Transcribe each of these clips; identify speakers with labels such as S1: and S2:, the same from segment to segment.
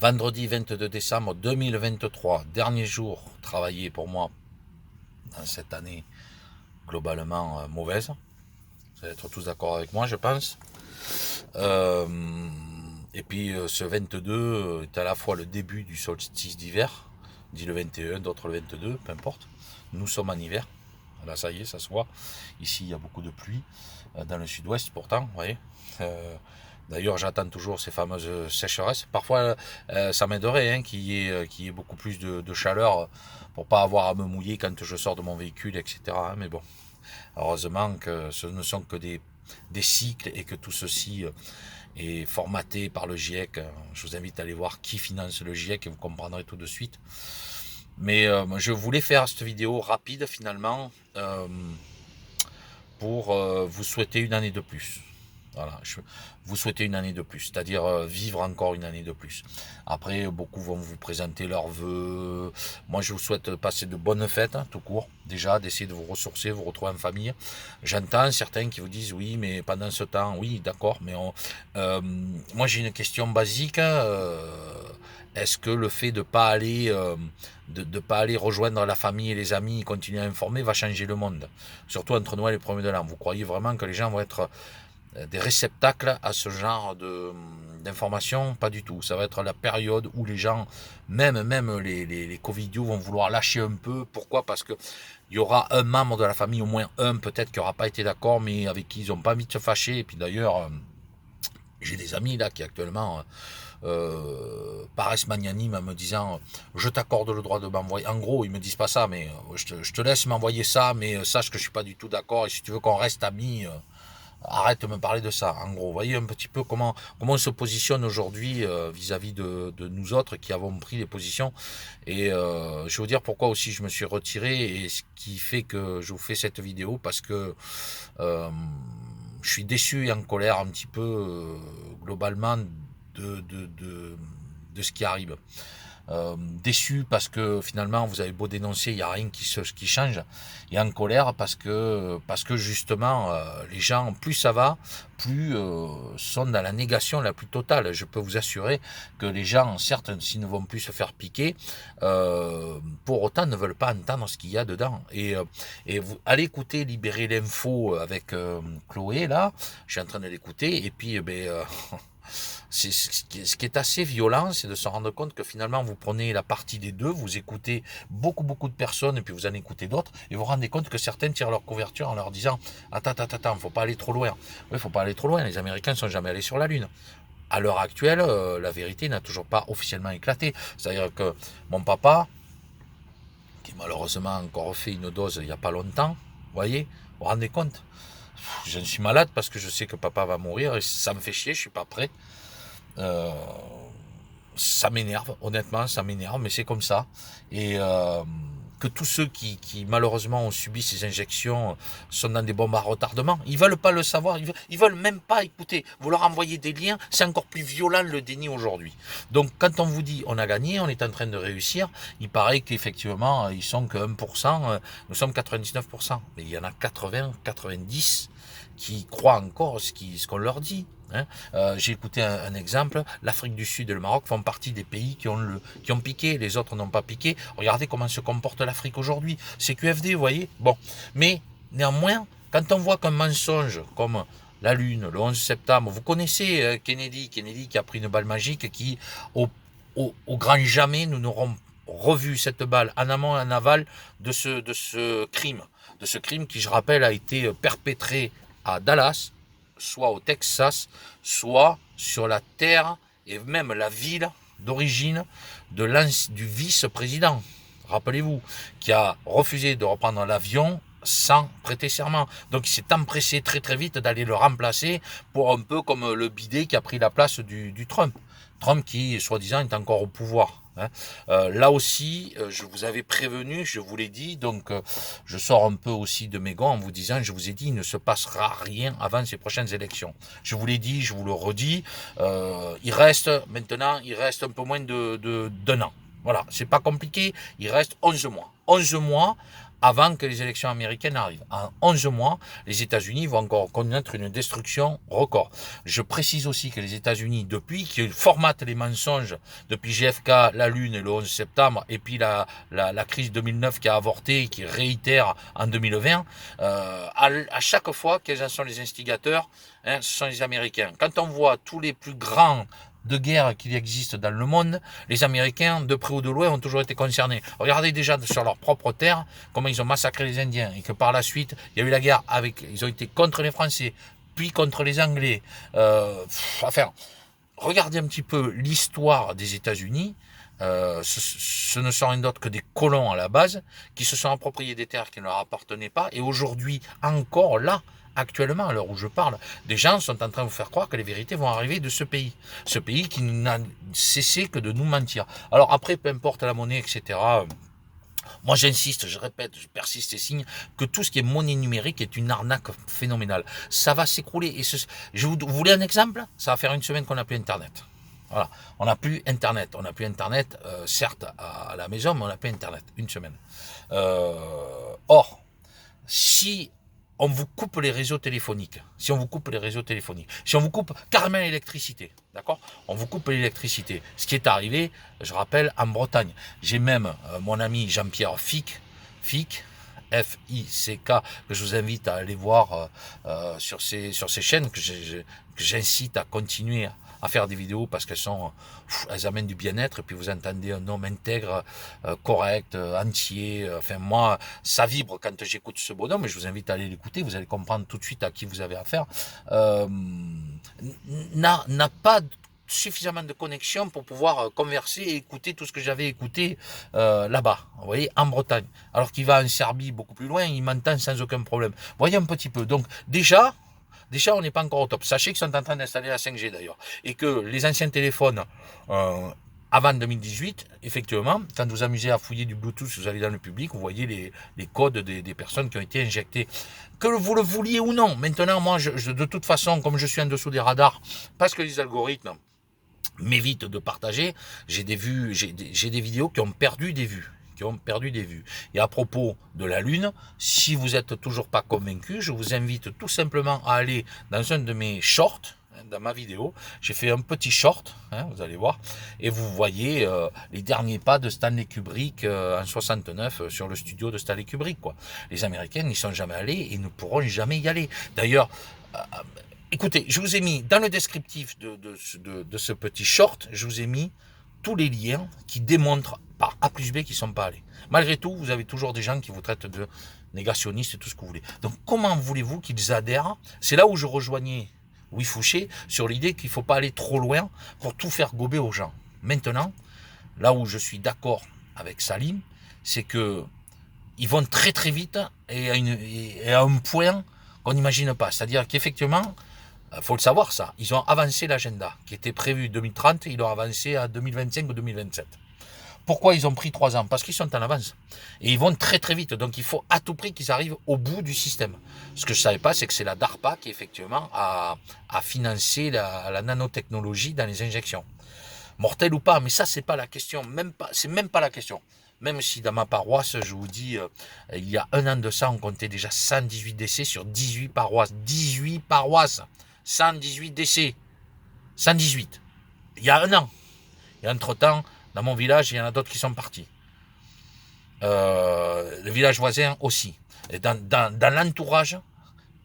S1: Vendredi 22 décembre 2023, dernier jour travaillé pour moi dans cette année globalement mauvaise. Vous allez être tous d'accord avec moi, je pense. Euh, et puis ce 22 est à la fois le début du solstice d'hiver, dit le 21, d'autres le 22, peu importe. Nous sommes en hiver. Là, ça y est, ça se voit. Ici, il y a beaucoup de pluie. Dans le sud-ouest, pourtant, vous voyez. D'ailleurs, j'attends toujours ces fameuses sécheresses. Parfois, ça m'aiderait hein, qu'il y ait beaucoup plus de chaleur pour pas avoir à me mouiller quand je sors de mon véhicule, etc. Mais bon, heureusement que ce ne sont que des cycles et que tout ceci est formaté par le GIEC. Je vous invite à aller voir qui finance le GIEC et vous comprendrez tout de suite. Mais je voulais faire cette vidéo rapide finalement pour vous souhaiter une année de plus. Voilà, vous souhaitez une année de plus, c'est-à-dire vivre encore une année de plus. Après, beaucoup vont vous présenter leurs vœux. Moi, je vous souhaite passer de bonnes fêtes, hein, tout court. Déjà, d'essayer de vous ressourcer, vous retrouver en famille. J'entends certains qui vous disent, oui, mais pendant ce temps, oui, d'accord, mais moi, j'ai une question basique. Est-ce que le fait de pas aller, de pas aller rejoindre la famille et les amis et continuer à informer va changer le monde? Surtout entre Noël et le 1er de l'an. Vous croyez vraiment que les gens vont être des réceptacles à ce genre d'informations? Pas du tout. Ça va être la période où les gens, même les covidios, vont vouloir lâcher un peu. Pourquoi? Parce que il y aura un membre de la famille, au moins un peut-être, qui n'aura pas été d'accord, mais avec qui ils n'ont pas envie de se fâcher. Et puis d'ailleurs, j'ai des amis là qui actuellement paraissent magnanimes en me disant je t'accorde le droit de m'envoyer. En gros, ils me disent pas ça, mais je te laisse m'envoyer ça, mais sache que je suis pas du tout d'accord. Et si tu veux qu'on reste amis, arrête de me parler de ça. En gros, vous voyez un petit peu comment on se positionne aujourd'hui vis-à-vis de nous autres qui avons pris des positions. Et je vais vous dire pourquoi aussi je me suis retiré et ce qui fait que je vous fais cette vidéo parce que euh, je suis déçu et en colère un petit peu globalement de ce qui arrive. Déçu parce que finalement vous avez beau dénoncer, il n'y a rien qui change, et en colère parce que justement les gens, plus ça va, plus sont dans la négation la plus totale. Je peux vous assurer que les gens, certes, s'ils ne vont plus se faire piquer, pour autant ne veulent pas entendre ce qu'il y a dedans. Et vous allez écouter Libérer l'info avec Chloé là, je suis en train de l'écouter, et puis ce qui est assez violent, c'est de se rendre compte que finalement vous prenez la partie des deux, vous écoutez beaucoup de personnes et puis vous en écoutez d'autres et vous vous rendez compte que certains tirent leur couverture en leur disant attends, faut pas aller trop loin. Oui, faut pas aller trop loin, les Américains ne sont jamais allés sur la Lune. À l'heure actuelle, la vérité n'a toujours pas officiellement éclaté. C'est-à-dire que mon papa, qui malheureusement a encore fait une dose il n'y a pas longtemps, vous voyez, vous vous rendez compte? Je suis malade parce que je sais que papa va mourir et ça me fait chier, je suis pas prêt. Euh, Ça m'énerve, honnêtement, ça m'énerve, mais c'est comme ça. Et que tous ceux qui malheureusement ont subi ces injections sont dans des bombes à retardement, ils veulent pas le savoir, ils veulent même pas écouter. Vous leur envoyez des liens, c'est encore plus violent le déni aujourd'hui. Donc quand on vous dit on a gagné, on est en train de réussir, il paraît qu'effectivement ils sont que 1%, nous sommes 99%. Mais il y en a 80, 90 qui croient encore ce qu'on leur dit. Hein. J'ai écouté un exemple, l'Afrique du Sud et le Maroc font partie des pays qui ont piqué, les autres n'ont pas piqué. Regardez comment se comporte l'Afrique aujourd'hui. C'est QFD, vous voyez. Bon, mais néanmoins, quand on voit qu'un mensonge comme la Lune, le 11 septembre, vous connaissez Kennedy qui a pris une balle magique qui, au grand jamais, nous n'aurons revu cette balle en amont et en aval de ce crime qui, je rappelle, a été perpétré à Dallas, soit au Texas, soit sur la terre et même la ville d'origine du vice-président. Rappelez-vous, qui a refusé de reprendre l'avion sans prêter serment. Donc il s'est empressé très vite d'aller le remplacer pour un peu comme le bidet qui a pris la place du Trump. Trump qui, soi-disant, est encore au pouvoir. Hein. Là aussi, je vous avais prévenu, je vous l'ai dit, donc je sors un peu aussi de mes gants en vous disant, je vous ai dit, il ne se passera rien avant ces prochaines élections. Je vous l'ai dit, je vous le redis, il reste un peu moins d'un an. Voilà, c'est pas compliqué, il reste 11 mois. 11 mois avant que les élections américaines arrivent. En 11 mois, les États-Unis vont encore connaître une destruction record. Je précise aussi que les États-Unis, depuis qu'ils formatent les mensonges, depuis JFK, la Lune et le 11 septembre, et puis la crise 2009 qui a avorté, qui réitère en 2020, à chaque fois, quels en sont les instigateurs, hein, ce sont les Américains. Quand on voit tous les plus grands de guerre qu'il existe dans le monde, les Américains, de près ou de loin, ont toujours été concernés. Regardez déjà sur leur propre terre, comment ils ont massacré les Indiens, et que par la suite, il y a eu la guerre avec, ils ont été contre les Français, puis contre les Anglais. Enfin, regardez un petit peu l'histoire des États-Unis. Ce ne sont rien d'autre que des colons à la base, qui se sont appropriés des terres qui ne leur appartenaient pas, et aujourd'hui, encore là, actuellement, à l'heure où je parle, des gens sont en train de vous faire croire que les vérités vont arriver de ce pays qui n'a cessé que de nous mentir. Alors après, peu importe la monnaie, etc., moi j'insiste, je répète, je persiste et signe que tout ce qui est monnaie numérique est une arnaque phénoménale. Ça va s'écrouler. Et vous voulez un exemple? Ça va faire une semaine qu'on n'a plus Internet. Voilà, on n'a plus Internet. On n'a plus Internet, certes à la maison, mais on n'a plus Internet. Une semaine. Or, si on vous coupe les réseaux téléphoniques, si on vous coupe carrément l'électricité, d'accord? On vous coupe l'électricité. Ce qui est arrivé, je rappelle, en Bretagne. J'ai même mon ami Jean-Pierre Fick, F-I-C-K, que je vous invite à aller voir sur ces chaînes, que j'incite à continuer à faire des vidéos parce elles amènent du bien-être, et puis vous entendez un homme intègre, correct, entier. Enfin, moi, ça vibre quand j'écoute ce bonhomme, et je vous invite à aller l'écouter, vous allez comprendre tout de suite à qui vous avez affaire. N'a pas suffisamment de connexion pour pouvoir converser et écouter tout ce que j'avais écouté là-bas, vous voyez, en Bretagne. Alors qu'il va en Serbie beaucoup plus loin, il m'entend sans aucun problème. Vous voyez un petit peu. Donc déjà, on n'est pas encore au top. Sachez qu'ils sont en train d'installer la 5G d'ailleurs. Et que les anciens téléphones, avant 2018, effectivement, quand vous amusez à fouiller du Bluetooth, vous allez dans le public, vous voyez les codes des personnes qui ont été injectées. Que vous le vouliez ou non. Maintenant, moi, de toute façon, comme je suis en dessous des radars, parce que les algorithmes m'évitent de partager, j'ai des vidéos qui ont perdu des vues. Et à propos de la Lune, si vous n'êtes toujours pas convaincu, je vous invite tout simplement à aller dans un de mes shorts, dans ma vidéo. J'ai fait un petit short, vous allez voir, et vous voyez les derniers pas de Stanley Kubrick en 69 sur le studio de Stanley Kubrick, quoi. Les Américains n'y sont jamais allés et ne pourront jamais y aller. D'ailleurs, écoutez, je vous ai mis dans le descriptif de ce petit short, je vous ai mis tous les liens qui démontrent par A plus B qu'ils ne sont pas allés. Malgré tout, vous avez toujours des gens qui vous traitent de négationnistes et tout ce que vous voulez. Donc comment voulez-vous qu'ils adhèrent? C'est là où je rejoignais Louis Fouché sur l'idée qu'il ne faut pas aller trop loin pour tout faire gober aux gens. Maintenant, là où je suis d'accord avec Salim, c'est que ils vont très très vite et à un point qu'on n'imagine pas. C'est-à-dire qu'effectivement, il faut le savoir ça, ils ont avancé l'agenda qui était prévu 2030, ils l'ont avancé à 2025 ou 2027. Pourquoi ils ont pris 3 ans? Parce qu'ils sont en avance. Et ils vont très très vite. Donc il faut à tout prix qu'ils arrivent au bout du système. Ce que je ne savais pas, c'est que c'est la DARPA qui effectivement a financé la nanotechnologie dans les injections. Mortel ou pas, mais ça c'est pas la question. C'est même pas la question. Même si dans ma paroisse, je vous dis, il y a 1 an de ça, on comptait déjà 118 décès sur 18 paroisses. 18 paroisses, 118 décès. 118. Il y a 1 an. Et entre-temps, dans mon village, il y en a d'autres qui sont partis. Le village voisin aussi. Et dans l'entourage,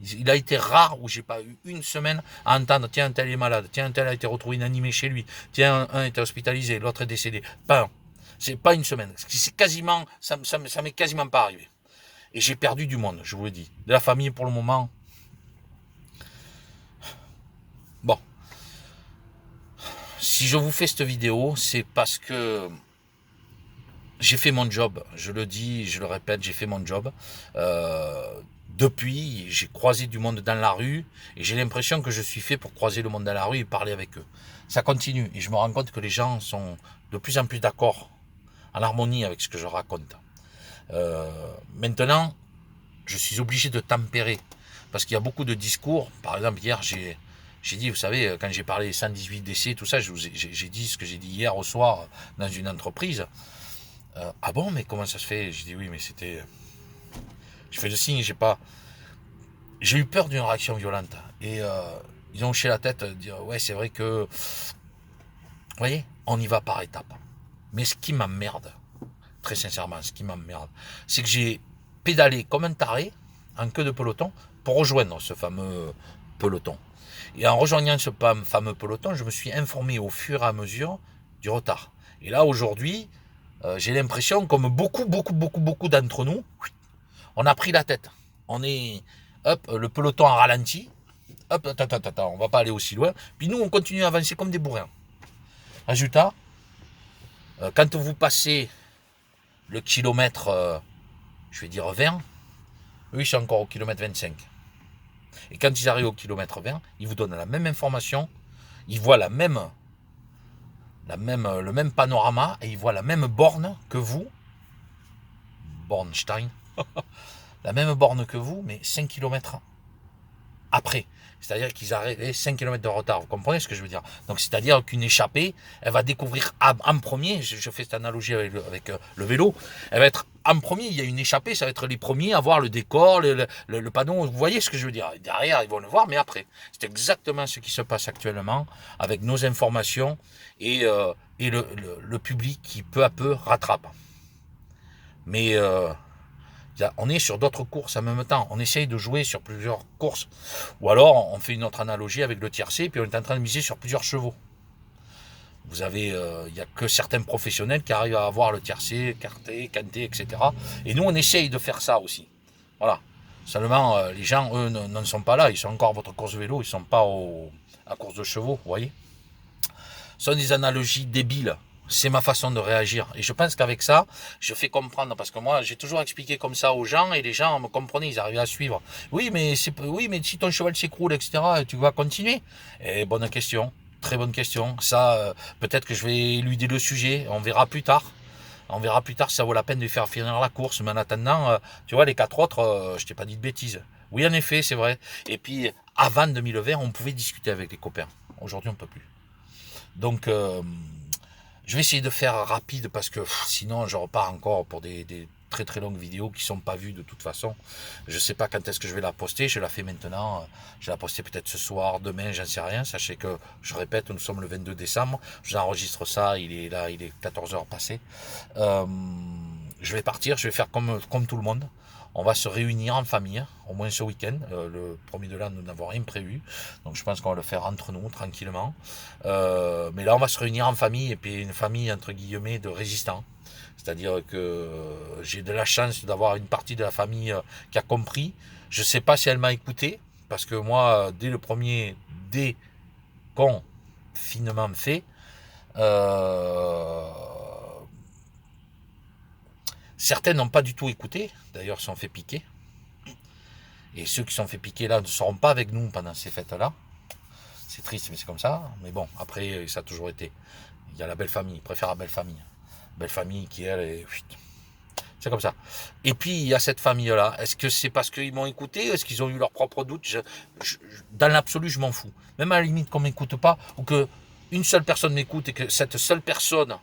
S1: il a été rare où j'ai pas eu une semaine à entendre tiens, un tel est malade, tiens, un tel a été retrouvé inanimé chez lui, tiens, un était hospitalisé, l'autre est décédé. Pas un. C'est pas une semaine. C'est quasiment, ça m'est quasiment pas arrivé. Et j'ai perdu du monde, je vous le dis. De la famille pour le moment. Bon. Si je vous fais cette vidéo, c'est parce que j'ai fait mon job. Je le dis, je le répète, j'ai fait mon job. Depuis, j'ai croisé du monde dans la rue et j'ai l'impression que je suis fait pour croiser le monde dans la rue et parler avec eux. Ça continue et je me rends compte que les gens sont de plus en plus d'accord, en harmonie avec ce que je raconte. Maintenant, je suis obligé de tempérer parce qu'il y a beaucoup de discours. Par exemple, hier, j'ai dit, vous savez, quand j'ai parlé des 118 décès, tout ça, j'ai dit ce que j'ai dit hier au soir dans une entreprise. Ah bon, mais comment ça se fait? J'ai dit oui, mais c'était Je fais le signe, j'ai eu peur d'une réaction violente. Et ils ont hoché la tête, dire ouais, c'est vrai que, vous voyez, on y va par étapes. Mais ce qui m'emmerde, très sincèrement, ce qui m'emmerde, c'est que j'ai pédalé comme un taré, en queue de peloton, pour rejoindre ce fameux peloton. Et en rejoignant ce fameux peloton, je me suis informé au fur et à mesure du retard. Et là, aujourd'hui, j'ai l'impression, comme beaucoup d'entre nous, on a pris la tête. On est, hop, le peloton a ralenti. Hop, attends, on va pas aller aussi loin. Puis nous, on continue à avancer comme des bourrins. Résultat, quand vous passez le kilomètre, je vais dire 20, eux, ils sont encore au kilomètre 25. Et quand ils arrivent au kilomètre 20, ils vous donnent la même information, ils voient le même panorama et ils voient la même borne que vous, Bornstein, la même borne que vous, mais 5 kilomètres après. C'est-à-dire qu'ils arrivaient 5 km de retard. Vous comprenez ce que je veux dire? Donc, c'est-à-dire qu'une échappée, elle va découvrir en premier, je fais cette analogie avec le vélo, elle va être en premier, il y a une échappée, ça va être les premiers à voir le décor, le panneau, vous voyez ce que je veux dire? Derrière, ils vont le voir, mais après. C'est exactement ce qui se passe actuellement avec nos informations et le public qui peu à peu rattrape. Mais on est sur d'autres courses en même temps. On essaye de jouer sur plusieurs courses. Ou alors, on fait une autre analogie avec le tiercé, puis on est en train de miser sur plusieurs chevaux. Vous avez, il n'y a que certains professionnels qui arrivent à avoir le tiercé, quarté, quinté, etc. Et nous, on essaye de faire ça aussi. Voilà. Seulement, les gens, eux, n'en sont pas là. Ils sont encore à votre course vélo, ils ne sont pas à course de chevaux, vous voyez. Ce sont des analogies débiles. C'est ma façon de réagir. Et je pense qu'avec ça, je fais comprendre, parce que moi, j'ai toujours expliqué comme ça aux gens, et les gens me comprenaient, ils arrivaient à suivre. Oui, mais si ton cheval s'écroule, etc., tu vas continuer. Et bonne question. Très bonne question. Ça, peut-être que je vais éluder le sujet. On verra plus tard. On verra plus tard si ça vaut la peine de faire finir la course. Mais en attendant, tu vois, les 4 autres, je t'ai pas dit de bêtises. Oui, en effet, c'est vrai. Et puis, avant 2020, on pouvait discuter avec les copains. Aujourd'hui, on peut plus. Donc, je vais essayer de faire rapide parce que sinon, je repars encore pour des très très longues vidéos qui sont pas vues de toute façon. Je sais pas quand est-ce que je vais la poster. Je la fais maintenant. Je vais la poster peut-être ce soir, demain, j'en sais rien. Sachez que, je répète, nous sommes le 22 décembre. J'enregistre ça. Il est 14h passé. Je vais partir. Je vais faire comme tout le monde. On va se réunir en famille, au moins ce week-end. Le premier de l'an, nous n'avons rien prévu. Donc je pense qu'on va le faire entre nous, tranquillement. Mais là, on va se réunir en famille, et puis une famille, entre guillemets, de résistants. C'est-à-dire que j'ai de la chance d'avoir une partie de la famille qui a compris. Je ne sais pas si elle m'a écouté, parce que moi, dès confinement fait, certains n'ont pas du tout écouté, d'ailleurs sont fait piquer. Et ceux qui sont fait piquer là ne seront pas avec nous pendant ces fêtes-là. C'est triste, mais c'est comme ça. Mais bon, après, ça a toujours été. Il y a la belle famille, ils préfèrent la belle famille. Belle famille qui, elle, est... C'est comme ça. Et puis, il y a cette famille-là. Est-ce que c'est parce qu'ils m'ont écouté? Est-ce qu'ils ont eu leurs propres doutes? Dans l'absolu, je m'en fous. Même à la limite qu'on ne m'écoute pas, ou qu'une seule personne m'écoute et que cette seule personne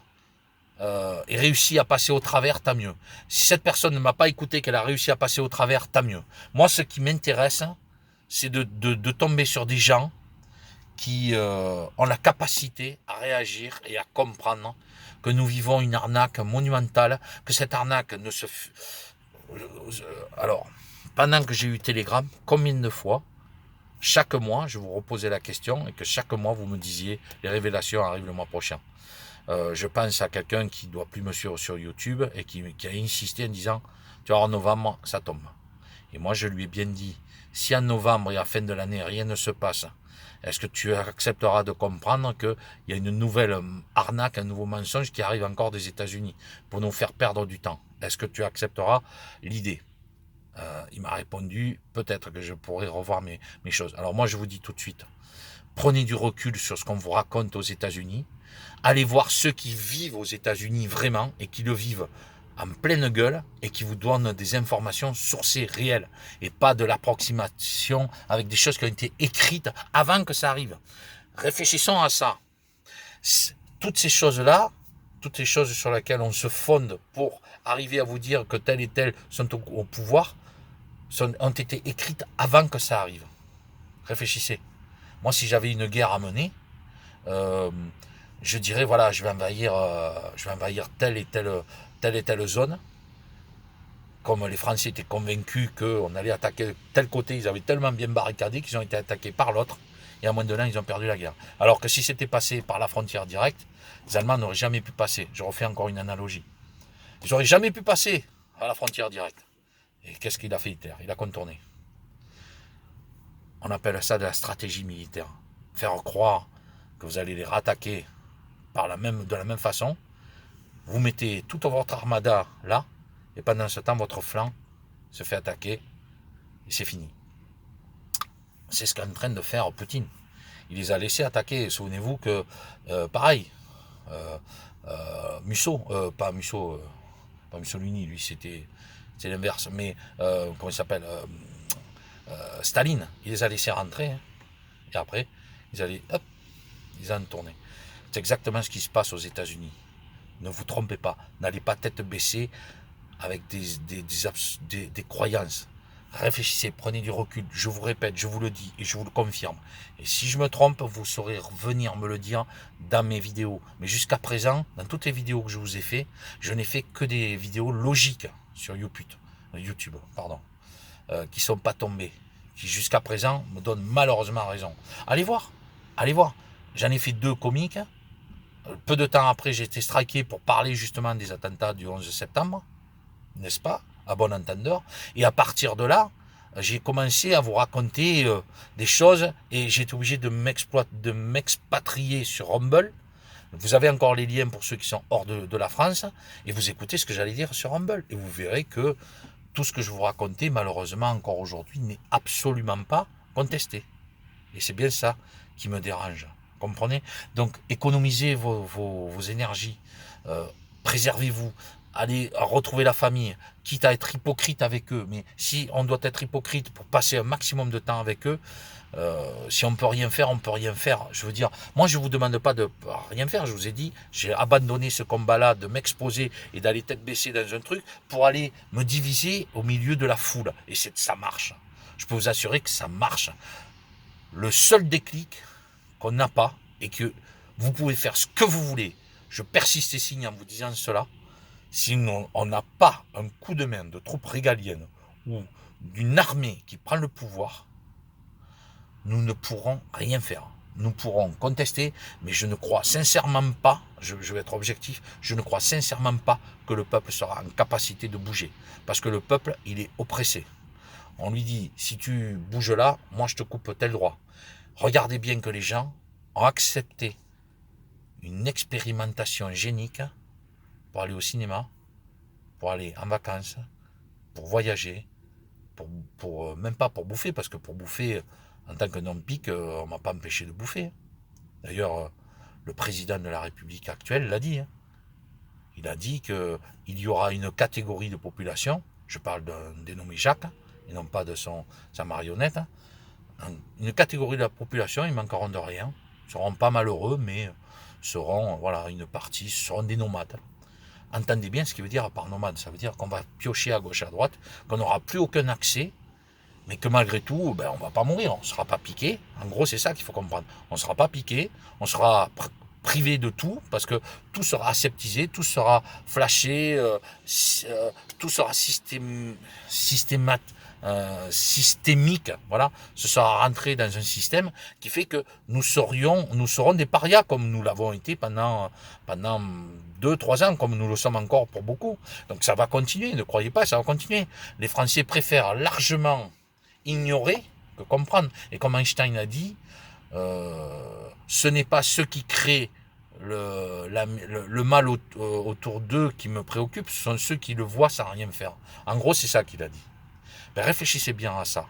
S1: ait réussi à passer au travers, tant mieux. Si cette personne ne m'a pas écouté, qu'elle a réussi à passer au travers, tant mieux. Moi, ce qui m'intéresse, c'est de tomber sur des gens qui ont la capacité à réagir et à comprendre que nous vivons une arnaque monumentale, que cette arnaque ne se... Alors, pendant que j'ai eu Telegram, combien de fois, chaque mois, je vous reposais la question, et que chaque mois, vous me disiez, les révélations arrivent le mois prochain. Je pense à quelqu'un qui doit plus me suivre sur YouTube, et qui a insisté en disant, tu vois, en novembre, ça tombe. Et moi, je lui ai bien dit, si en novembre et à la fin de l'année, rien ne se passe, est-ce que tu accepteras de comprendre qu'il y a une nouvelle arnaque, un nouveau mensonge qui arrive encore des États-Unis pour nous faire perdre du temps? Est-ce que tu accepteras l'idée? Il m'a répondu, peut-être que je pourrais revoir mes choses. Alors moi, je vous dis tout de suite, prenez du recul sur ce qu'on vous raconte aux États-Unis. Allez voir ceux qui vivent aux États-Unis vraiment et qui le vivent en pleine gueule et qui vous donnent des informations sourcées réelles et pas de l'approximation avec des choses qui ont été écrites avant que ça arrive. Réfléchissons à ça. Toutes ces choses-là, toutes les choses sur lesquelles on se fonde pour arriver à vous dire que tel et tel sont au pouvoir, ont été écrites avant que ça arrive. Réfléchissez. Moi, si j'avais une guerre à mener, je dirais, voilà, je vais envahir telle et telle zone. Comme les Français étaient convaincus qu'on allait attaquer tel côté, ils avaient tellement bien barricadé qu'ils ont été attaqués par l'autre. Et en moins de l'an, ils ont perdu la guerre. Alors que si c'était passé par la frontière directe, les Allemands n'auraient jamais pu passer. Je refais encore une analogie. Ils n'auraient jamais pu passer à la frontière directe. Et qu'est-ce qu'il a fait Hitler? Il a contourné. On appelle ça de la stratégie militaire. Faire croire que vous allez les rattaquer de la même façon. Vous mettez toute votre armada là, et pendant ce temps, votre flanc se fait attaquer, et c'est fini. C'est ce qu'est en train de faire Poutine. Il les a laissés attaquer. Souvenez-vous que, pareil, pas Mussolini, lui c'est l'inverse, mais comment il s'appelle Staline, il les a laissés rentrer, hein, et après, ils ont tourné. C'est exactement ce qui se passe aux États-Unis. Ne vous trompez pas, n'allez pas tête baissée avec des croyances. Réfléchissez, prenez du recul, je vous répète, je vous le dis et je vous le confirme. Et si je me trompe, vous saurez revenir me le dire dans mes vidéos. Mais jusqu'à présent, dans toutes les vidéos que je vous ai fait, je n'ai fait que des vidéos logiques sur YouTube, qui sont pas tombées, qui jusqu'à présent me donnent malheureusement raison. Allez voir. J'en ai fait 2 comiques. Peu de temps après, j'ai été striké pour parler justement des attentats du 11 septembre, n'est-ce pas, à bon entendeur. Et à partir de là, j'ai commencé à vous raconter des choses et j'ai été obligé de m'expatrier sur Rumble. Vous avez encore les liens pour ceux qui sont hors de la France et vous écoutez ce que j'allais dire sur Rumble. Et vous verrez que tout ce que je vous racontais, malheureusement, encore aujourd'hui, n'est absolument pas contesté. Et c'est bien ça qui me dérange. Comprenez? Donc, économisez vos énergies, préservez-vous, allez retrouver la famille, quitte à être hypocrite avec eux. Mais si on doit être hypocrite pour passer un maximum de temps avec eux, si on peut rien faire, on peut rien faire. Je veux dire, moi je vous demande pas de rien faire. Je vous ai dit, j'ai abandonné ce combat-là de m'exposer et d'aller tête baissée dans un truc pour aller me diviser au milieu de la foule. Et ça marche. Je peux vous assurer que ça marche. Le seul déclic qu'on n'a pas et que vous pouvez faire ce que vous voulez. Je persiste et signe en vous disant cela. Sinon, on n'a pas un coup de main de troupes régaliennes ou d'une armée qui prend le pouvoir, nous ne pourrons rien faire. Nous pourrons contester, mais je ne crois sincèrement pas, je vais être objectif, je ne crois sincèrement pas que le peuple sera en capacité de bouger. Parce que le peuple, il est oppressé. On lui dit, si tu bouges là, moi je te coupe tel droit. Regardez bien que les gens ont accepté une expérimentation génique pour aller au cinéma, pour aller en vacances, pour voyager, même pas pour bouffer, parce que pour bouffer, en tant que non-pique, on ne m'a pas empêché de bouffer. D'ailleurs, le président de la République actuelle l'a dit. Il a dit qu'il y aura une catégorie de population, je parle d'un dénommé Jacques, et non pas de sa marionnette, une catégorie de la population, ils manqueront de rien, seront pas malheureux, mais seront, voilà, une partie, seront des nomades. Entendez bien ce qui veut dire par nomade, ça veut dire qu'on va piocher à gauche, à droite, qu'on n'aura plus aucun accès, mais que malgré tout, on ne va pas mourir, on ne sera pas piqué. En gros, c'est ça qu'il faut comprendre. On ne sera pas piqué, on sera privé de tout, parce que tout sera aseptisé, tout sera flashé, tout sera systémique, voilà, ce sera rentré dans un système qui fait que nous serons des parias comme nous l'avons été pendant 2-3 ans, comme nous le sommes encore pour beaucoup. Donc ça va continuer, ne croyez pas, ça va continuer. Les Français préfèrent largement ignorer que comprendre. Et comme Einstein a dit, ce n'est pas ceux qui créent le mal autour d'eux qui me préoccupe, ce sont ceux qui le voient sans rien faire. En gros, c'est ça qu'il a dit. Réfléchissez bien à ça.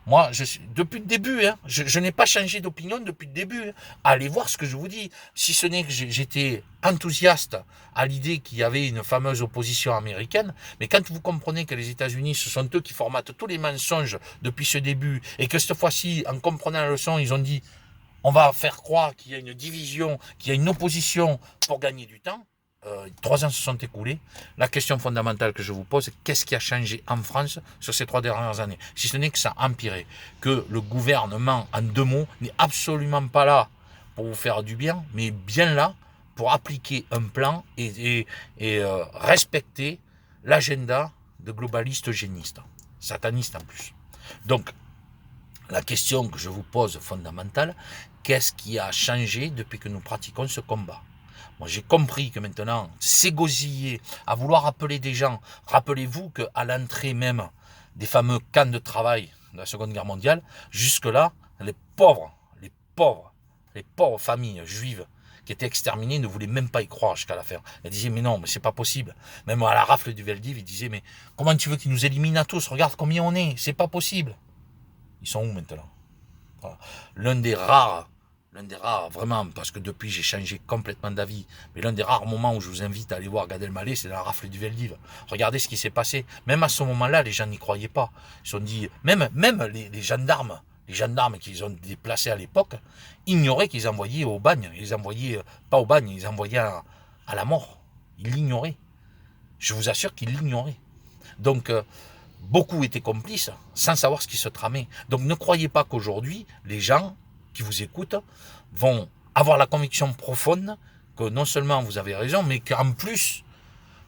S1: Moi, depuis le début, je n'ai pas changé d'opinion depuis le début. Allez voir ce que je vous dis. Si ce n'est que j'étais enthousiaste à l'idée qu'il y avait une fameuse opposition américaine, mais quand vous comprenez que les États-Unis, ce sont eux qui formatent tous les mensonges depuis ce début, et que cette fois-ci, en comprenant la leçon, ils ont dit on va faire croire qu'il y a une division, qu'il y a une opposition pour gagner du temps, 3 ans se sont écoulés. La question fondamentale que je vous pose, c'est qu'est-ce qui a changé en France sur ces 3 dernières années? Si ce n'est que ça a empiré, que le gouvernement, en 2 mots, n'est absolument pas là pour vous faire du bien, mais bien là pour appliquer un plan et respecter l'agenda de globalistes eugénistes, satanistes en plus. Donc, la question que je vous pose fondamentale, qu'est-ce qui a changé depuis que nous pratiquons ce combat? Moi, j'ai compris que maintenant, s'égosiller, à vouloir appeler des gens, rappelez-vous qu'à l'entrée même des fameux camps de travail de la Seconde Guerre mondiale, jusque-là, les pauvres familles juives qui étaient exterminées ne voulaient même pas y croire jusqu'à la fin. Elles disaient, mais non, mais c'est pas possible. Même à la rafle du Veldiv, ils disaient, mais comment tu veux qu'ils nous éliminent à tous? Regarde combien on est, c'est pas possible. Ils sont où maintenant? Voilà. L'un des rares, vraiment, parce que depuis j'ai changé complètement d'avis, mais l'un des rares moments où je vous invite à aller voir Gad Elmaleh, c'est dans la rafle du Veldiv. Regardez ce qui s'est passé. Même à ce moment-là, les gens n'y croyaient pas. Ils se sont dit, même les gendarmes qu'ils ont déplacés à l'époque, ignoraient qu'ils envoyaient au bagne. Ils envoyaient, pas au bagne, ils envoyaient à la mort. Ils l'ignoraient. Je vous assure qu'ils l'ignoraient. Donc, beaucoup étaient complices sans savoir ce qui se tramait. Donc ne croyez pas qu'aujourd'hui, les gens qui vous écoutent vont avoir la conviction profonde que non seulement vous avez raison, mais qu'en plus,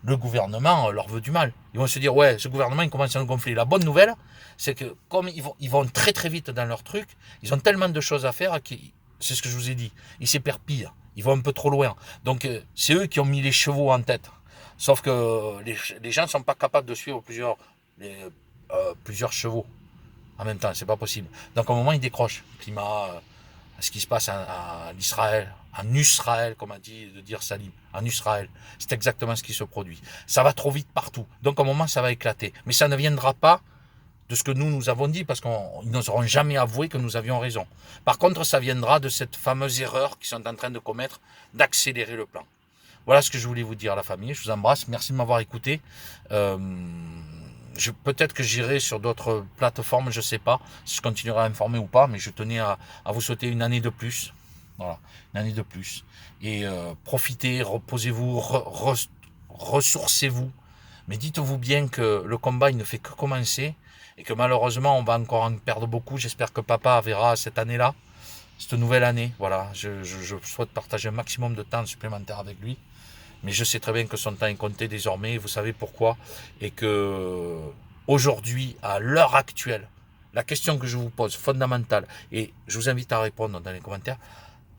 S1: le gouvernement leur veut du mal. Ils vont se dire, ouais, ce gouvernement, il commence à nous gonfler. La bonne nouvelle, c'est que comme ils vont très très vite dans leur truc, ils ont tellement de choses à faire, c'est ce que je vous ai dit, ils s'éperpillent, ils vont un peu trop loin. Donc c'est eux qui ont mis les chevaux en tête. Sauf que les gens ne sont pas capables de suivre plusieurs chevaux en même temps, c'est pas possible. Donc à un moment, ils décrochent. Climat, ce qui se passe en Israël, comme a dit de dire Salim, en Israël, c'est exactement ce qui se produit. Ça va trop vite partout. Donc à un moment, ça va éclater. Mais ça ne viendra pas de ce que nous avons dit, parce qu'ils n'oseront jamais avoué que nous avions raison. Par contre, ça viendra de cette fameuse erreur qu'ils sont en train de commettre, d'accélérer le plan. Voilà ce que je voulais vous dire, la famille. Je vous embrasse. Merci de m'avoir écouté. Peut-être que j'irai sur d'autres plateformes, je ne sais pas si je continuerai à informer ou pas, mais je tenais à vous souhaiter une année de plus. Voilà, une année de plus. Et profitez, reposez-vous, ressourcez-vous. Mais dites-vous bien que le combat, il ne fait que commencer et que malheureusement, on va encore en perdre beaucoup. J'espère que papa verra cette année-là, cette nouvelle année. Voilà, je souhaite partager un maximum de temps supplémentaire avec lui. Mais je sais très bien que son temps est compté désormais, vous savez pourquoi, et que aujourd'hui, à l'heure actuelle, la question que je vous pose, fondamentale, et je vous invite à répondre dans les commentaires,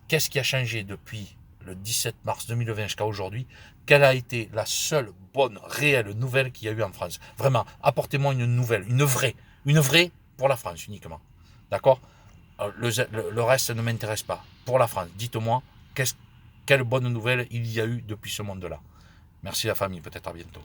S1: qu'est-ce qui a changé depuis le 17 mars 2020 jusqu'à aujourd'hui? Quelle a été la seule bonne, réelle nouvelle qu'il y a eu en France? Vraiment, apportez-moi une nouvelle, une vraie pour la France uniquement. D'accord? Le reste ne m'intéresse pas. Pour la France, dites-moi, quelle bonne nouvelle il y a eu depuis ce monde-là. Merci la famille, peut-être à bientôt.